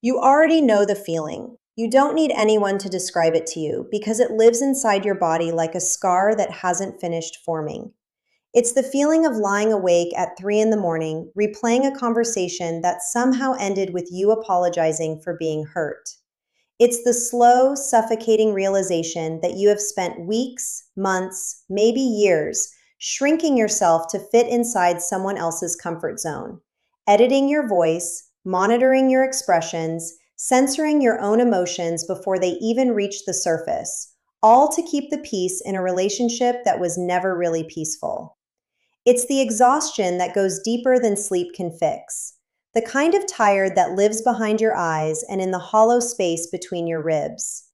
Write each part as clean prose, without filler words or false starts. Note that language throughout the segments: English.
You already know the feeling. You don't need anyone to describe it to you because it lives inside your body like a scar that hasn't finished forming. It's the feeling of lying awake at 3 in the morning, replaying a conversation that somehow ended with you apologizing for being hurt. It's the slow, suffocating realization that you have spent weeks, months, maybe years shrinking yourself to fit inside someone else's comfort zone, editing your voice, monitoring your expressions, censoring your own emotions before they even reach the surface, all to keep the peace in a relationship that was never really peaceful. It's the exhaustion that goes deeper than sleep can fix. The kind of tired that lives behind your eyes and in the hollow space between your ribs.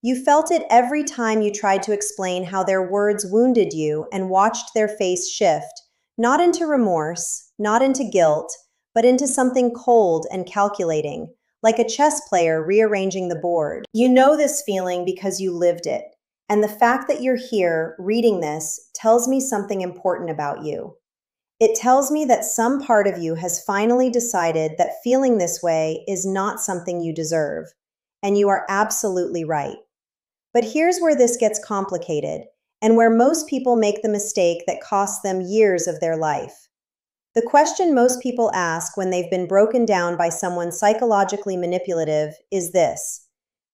You felt it every time you tried to explain how their words wounded you and watched their face shift, not into remorse, not into guilt, but into something cold and calculating, like a chess player rearranging the board. You know this feeling because you lived it. And the fact that you're here reading this tells me something important about you. It tells me that some part of you has finally decided that feeling this way is not something you deserve. And you are absolutely right. But here's where this gets complicated, and where most people make the mistake that costs them years of their life. The question most people ask when they've been broken down by someone psychologically manipulative is this: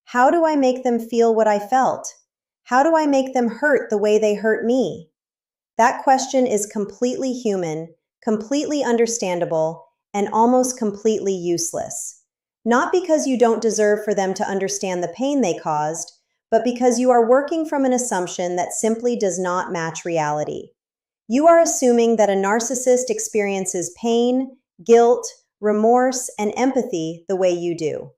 how do I make them feel what I felt? How do I make them hurt the way they hurt me? That question is completely human, completely understandable, and almost completely useless. Not because you don't deserve for them to understand the pain they caused, but because you are working from an assumption that simply does not match reality. You are assuming that a narcissist experiences pain, guilt, remorse, and empathy the way you do.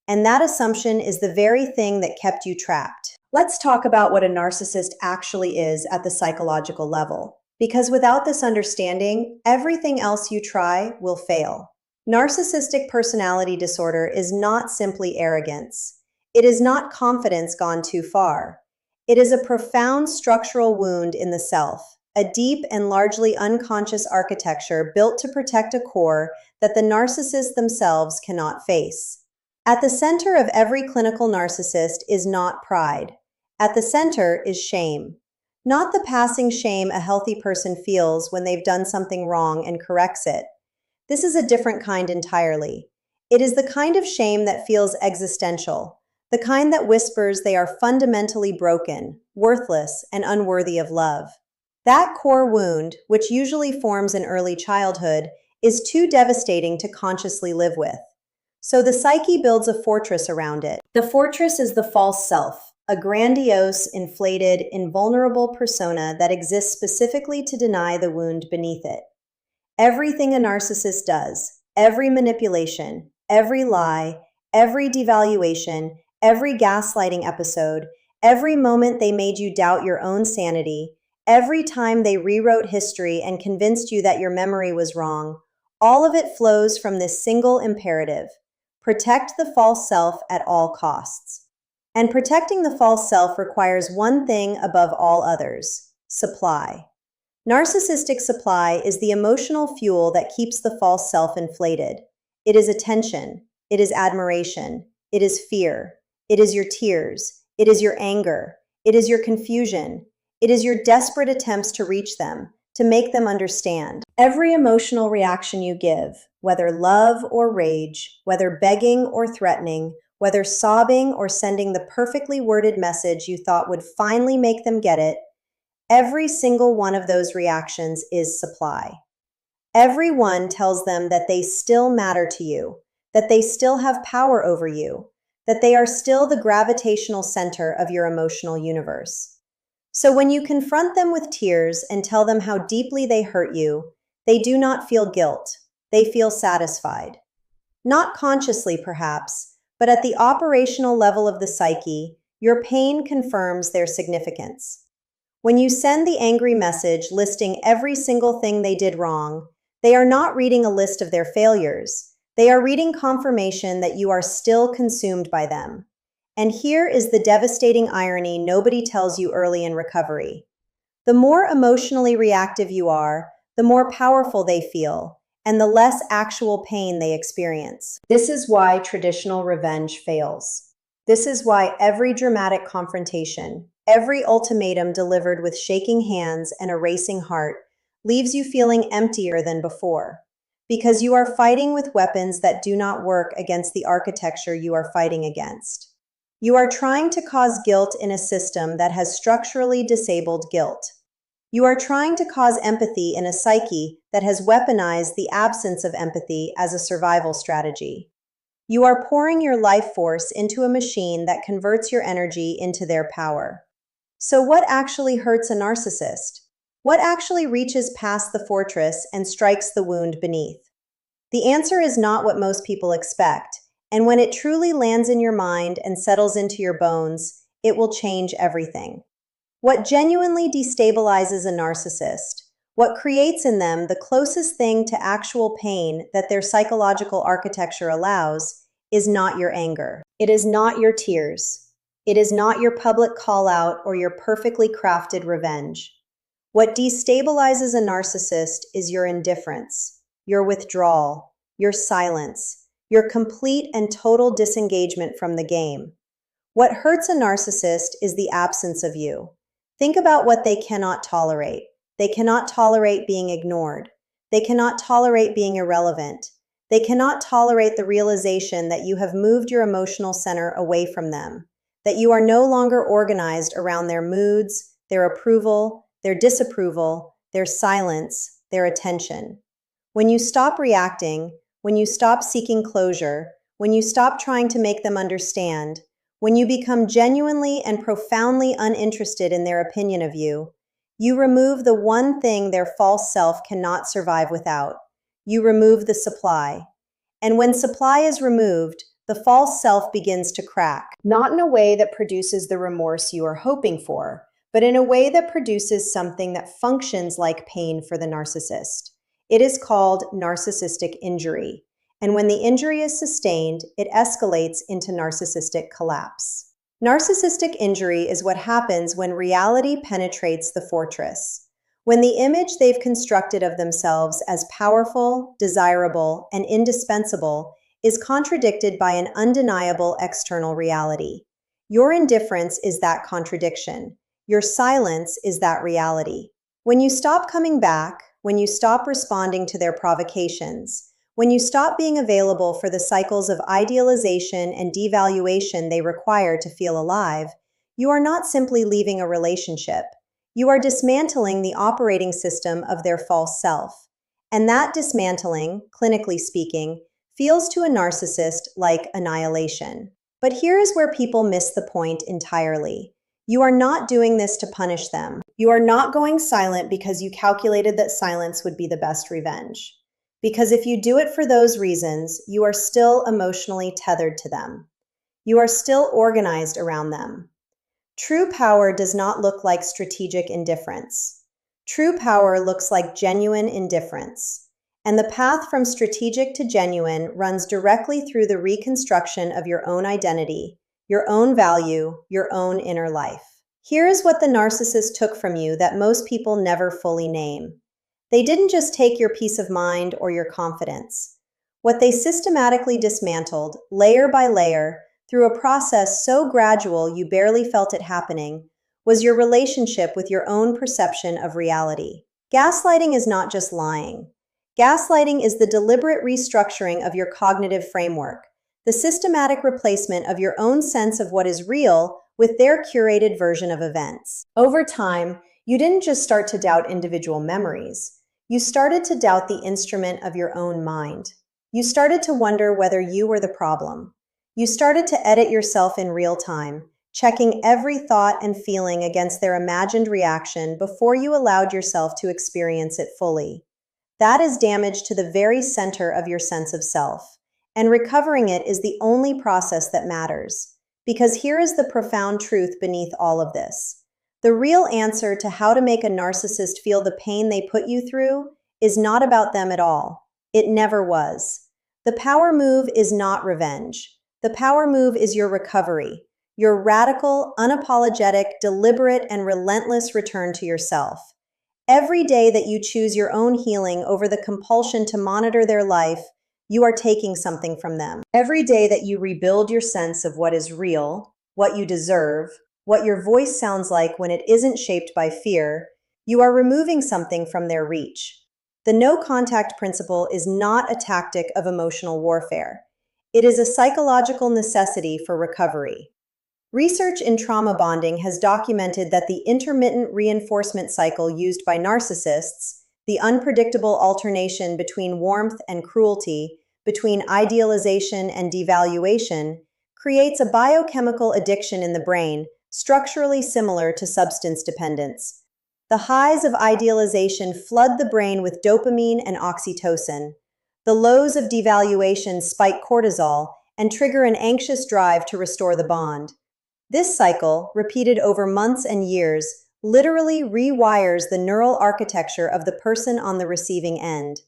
And that assumption is the very thing that kept you trapped. Let's talk about what a narcissist actually is at the psychological level, because without this understanding, everything else you try will fail. Narcissistic personality disorder is not simply arrogance. It is not confidence gone too far. It is a profound structural wound in the self, a deep and largely unconscious architecture built to protect a core that the narcissists themselves cannot face. At the center of every clinical narcissist is not pride. At the center is shame. Not the passing shame a healthy person feels when they've done something wrong and corrects it. This is a different kind entirely. It is the kind of shame that feels existential, the kind that whispers they are fundamentally broken, worthless, and unworthy of love. That core wound, which usually forms in early childhood, is too devastating to consciously live with. So the psyche builds a fortress around it. The fortress is the false self, a grandiose, inflated, invulnerable persona that exists specifically to deny the wound beneath it. Everything a narcissist does, every manipulation, every lie, every devaluation, every gaslighting episode, every moment they made you doubt your own sanity, every time they rewrote history and convinced you that your memory was wrong, all of it flows from this single imperative: protect the false self at all costs. And protecting the false self requires one thing above all others: supply. Narcissistic supply is the emotional fuel that keeps the false self inflated. It is attention. It is admiration. It is fear. It is your tears. It is your anger. It is your confusion. It is your desperate attempts to reach them, to make them understand. Every emotional reaction you give, whether love or rage, whether begging or threatening, whether sobbing or sending the perfectly worded message you thought would finally make them get it, every single one of those reactions is supply. Every one tells them that they still matter to you, that they still have power over you, that they are still the gravitational center of your emotional universe. So when you confront them with tears and tell them how deeply they hurt you, they do not feel guilt. They feel satisfied. Not consciously, perhaps, but at the operational level of the psyche, your pain confirms their significance. When you send the angry message listing every single thing they did wrong, they are not reading a list of their failures. They are reading confirmation that you are still consumed by them. And here is the devastating irony nobody tells you early in recovery. The more emotionally reactive you are, the more powerful they feel, and the less actual pain they experience. This is why traditional revenge fails. This is why every dramatic confrontation, every ultimatum delivered with shaking hands and a racing heart, leaves you feeling emptier than before. Because you are fighting with weapons that do not work against the architecture you are fighting against. You are trying to cause guilt in a system that has structurally disabled guilt. You are trying to cause empathy in a psyche that has weaponized the absence of empathy as a survival strategy. You are pouring your life force into a machine that converts your energy into their power. So what actually hurts a narcissist? What actually reaches past the fortress and strikes the wound beneath? The answer is not what most people expect, and when it truly lands in your mind and settles into your bones, it will change everything. What genuinely destabilizes a narcissist, what creates in them the closest thing to actual pain that their psychological architecture allows, is not your anger. It is not your tears. It is not your public call-out or your perfectly crafted revenge. What destabilizes a narcissist is your indifference, your withdrawal, your silence, your complete and total disengagement from the game. What hurts a narcissist is the absence of you. Think about what they cannot tolerate. They cannot tolerate being ignored. They cannot tolerate being irrelevant. They cannot tolerate the realization that you have moved your emotional center away from them, that you are no longer organized around their moods, their approval, their disapproval, their silence, their attention. When you stop reacting, when you stop seeking closure, when you stop trying to make them understand, when you become genuinely and profoundly uninterested in their opinion of you, you remove the one thing their false self cannot survive without. You remove the supply. And when supply is removed, the false self begins to crack, not in a way that produces the remorse you are hoping for, but in a way that produces something that functions like pain for the narcissist. It is called narcissistic injury. And when the injury is sustained, it escalates into narcissistic collapse. Narcissistic injury is what happens when reality penetrates the fortress. When the image they've constructed of themselves as powerful, desirable, and indispensable is contradicted by an undeniable external reality. Your indifference is that contradiction. Your silence is that reality. When you stop coming back, when you stop responding to their provocations, when you stop being available for the cycles of idealization and devaluation they require to feel alive, you are not simply leaving a relationship. You are dismantling the operating system of their false self. And that dismantling, clinically speaking, feels to a narcissist like annihilation. But here is where people miss the point entirely. You are not doing this to punish them. You are not going silent because you calculated that silence would be the best revenge. Because if you do it for those reasons, you are still emotionally tethered to them. You are still organized around them. True power does not look like strategic indifference. True power looks like genuine indifference. And the path from strategic to genuine runs directly through the reconstruction of your own identity, your own value, your own inner life. Here is what the narcissist took from you that most people never fully name. They didn't just take your peace of mind or your confidence. What they systematically dismantled, layer by layer, through a process so gradual you barely felt it happening, was your relationship with your own perception of reality. Gaslighting is not just lying. Gaslighting is the deliberate restructuring of your cognitive framework, the systematic replacement of your own sense of what is real with their curated version of events. Over time, you didn't just start to doubt individual memories. You started to doubt the instrument of your own mind. You started to wonder whether you were the problem. You started to edit yourself in real time, checking every thought and feeling against their imagined reaction before you allowed yourself to experience it fully. That is damage to the very center of your sense of self, and recovering it is the only process that matters. Because here is the profound truth beneath all of this. The real answer to how to make a narcissist feel the pain they put you through is not about them at all. It never was. The power move is not revenge. The power move is your recovery, your radical, unapologetic, deliberate, and relentless return to yourself. Every day that you choose your own healing over the compulsion to monitor their life, you are taking something from them. Every day that you rebuild your sense of what is real, what you deserve, what your voice sounds like when it isn't shaped by fear, you are removing something from their reach. The no contact principle is not a tactic of emotional warfare. It is a psychological necessity for recovery. Research in trauma bonding has documented that the intermittent reinforcement cycle used by narcissists, the unpredictable alternation between warmth and cruelty, between idealization and devaluation, creates a biochemical addiction in the brain structurally similar to substance dependence. The highs of idealization flood the brain with dopamine and oxytocin. The lows of devaluation spike cortisol and trigger an anxious drive to restore the bond. This cycle, repeated over months and years, literally rewires the neural architecture of the person on the receiving end.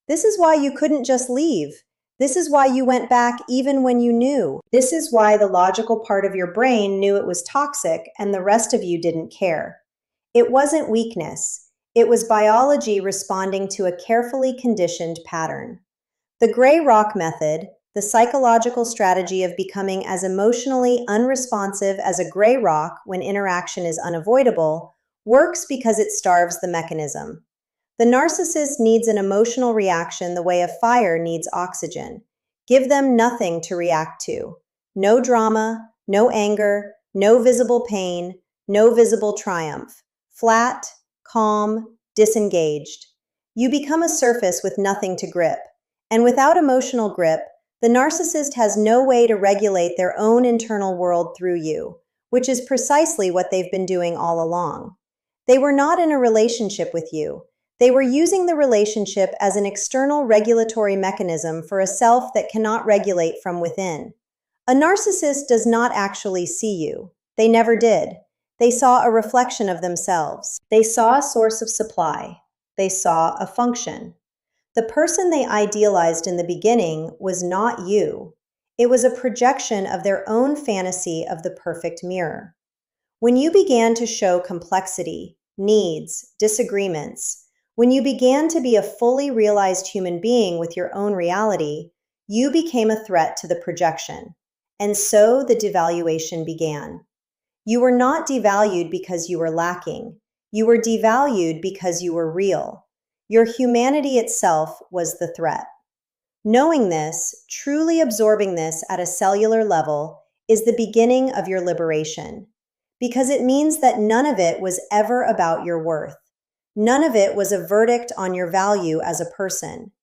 This is why you couldn't just leave. This is why you went back even when you knew. This is why the logical part of your brain knew it was toxic and the rest of you didn't care. It wasn't weakness. It was biology responding to a carefully conditioned pattern. The gray rock method, the psychological strategy of becoming as emotionally unresponsive as a gray rock when interaction is unavoidable, works because it starves the mechanism. The narcissist needs an emotional reaction the way a fire needs oxygen. Give them nothing to react to. No drama, no anger, no visible pain, no visible triumph. Flat, calm, disengaged. You become a surface with nothing to grip. And without emotional grip, the narcissist has no way to regulate their own internal world through you, which is precisely what they've been doing all along. They were not in a relationship with you. They were using the relationship as an external regulatory mechanism for a self that cannot regulate from within. A narcissist does not actually see you. They never did. They saw a reflection of themselves. They saw a source of supply. They saw a function. The person they idealized in the beginning was not you. It was a projection of their own fantasy of the perfect mirror. When you began to show complexity, needs, disagreements, when you began to be a fully realized human being with your own reality, you became a threat to the projection. And so the devaluation began. You were not devalued because you were lacking. You were devalued because you were real. Your humanity itself was the threat. Knowing this, truly absorbing this at a cellular level, is the beginning of your liberation. Because it means that none of it was ever about your worth. None of it was a verdict on your value as a person.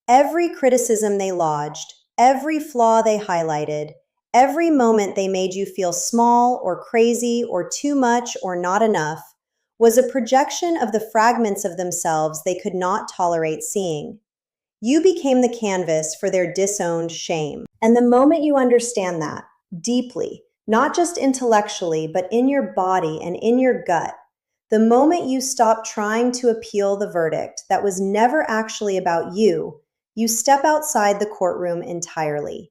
Every criticism they lodged, every flaw they highlighted, every moment they made you feel small or crazy or too much or not enough, was a projection of the fragments of themselves they could not tolerate seeing. You became the canvas for their disowned shame. And the moment you understand that, deeply, not just intellectually, but in your body and in your gut, the moment you stop trying to appeal the verdict that was never actually about you, you step outside the courtroom entirely.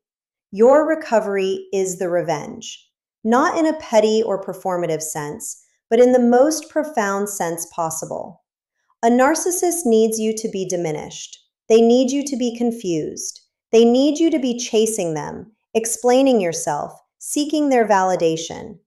Your recovery is the revenge, not in a petty or performative sense, but in the most profound sense possible. A narcissist needs you to be diminished. They need you to be confused. They need you to be chasing them, explaining yourself, seeking their validation.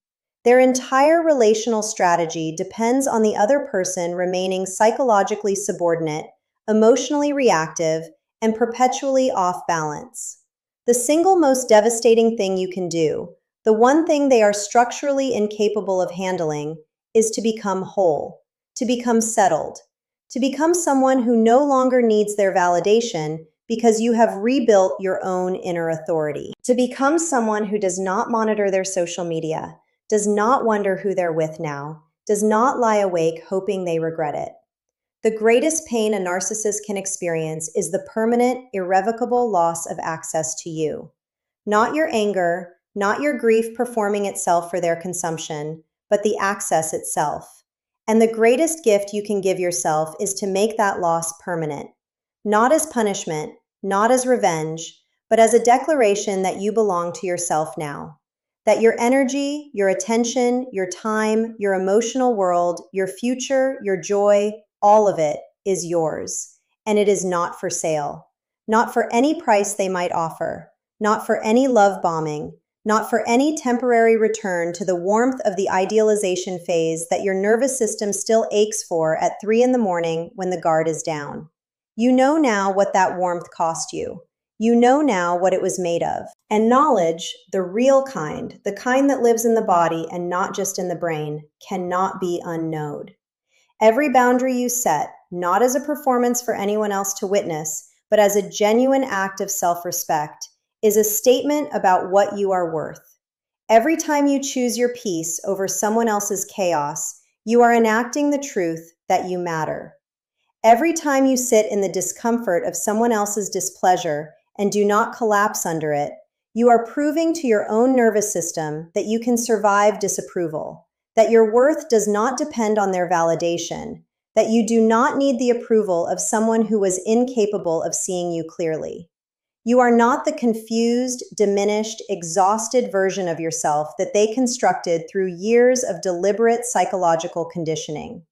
Their entire relational strategy depends on the other person remaining psychologically subordinate, emotionally reactive, and perpetually off balance. The single most devastating thing you can do, the one thing they are structurally incapable of handling, is to become whole, to become settled, to become someone who no longer needs their validation because you have rebuilt your own inner authority, to become someone who does not monitor their social media, does not wonder who they're with now, does not lie awake hoping they regret it. The greatest pain a narcissist can experience is the permanent, irrevocable loss of access to you. Not your anger, not your grief performing itself for their consumption, but the access itself. And the greatest gift you can give yourself is to make that loss permanent, not as punishment, not as revenge, but as a declaration that you belong to yourself now. That your energy, your attention, your time, your emotional world, your future, your joy, all of it, is yours, and it is not for sale. Not for any price they might offer, not for any love bombing, not for any temporary return to the warmth of the idealization phase that your nervous system still aches for at 3 in the morning when the guard is down. You know now what that warmth cost you. You know now what it was made of. And knowledge, the real kind, the kind that lives in the body and not just in the brain, cannot be unknowed. Every boundary you set, not as a performance for anyone else to witness, but as a genuine act of self-respect, is a statement about what you are worth. Every time you choose your peace over someone else's chaos, you are enacting the truth that you matter. Every time you sit in the discomfort of someone else's displeasure and do not collapse under it, you are proving to your own nervous system that you can survive disapproval, that your worth does not depend on their validation, that you do not need the approval of someone who was incapable of seeing you clearly. You are not the confused, diminished, exhausted version of yourself that they constructed through years of deliberate psychological conditioning.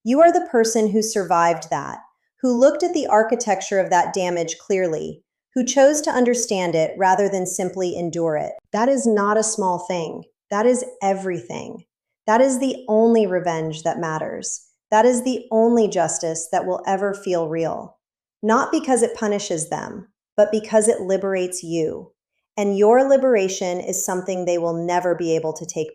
You are the person who survived that, who looked at the architecture of that damage clearly, who chose to understand it rather than simply endure it. That is not a small thing. That is everything. That is the only revenge that matters. That is the only justice that will ever feel real. Not because it punishes them, but because it liberates you. And your liberation is something they will never be able to take back.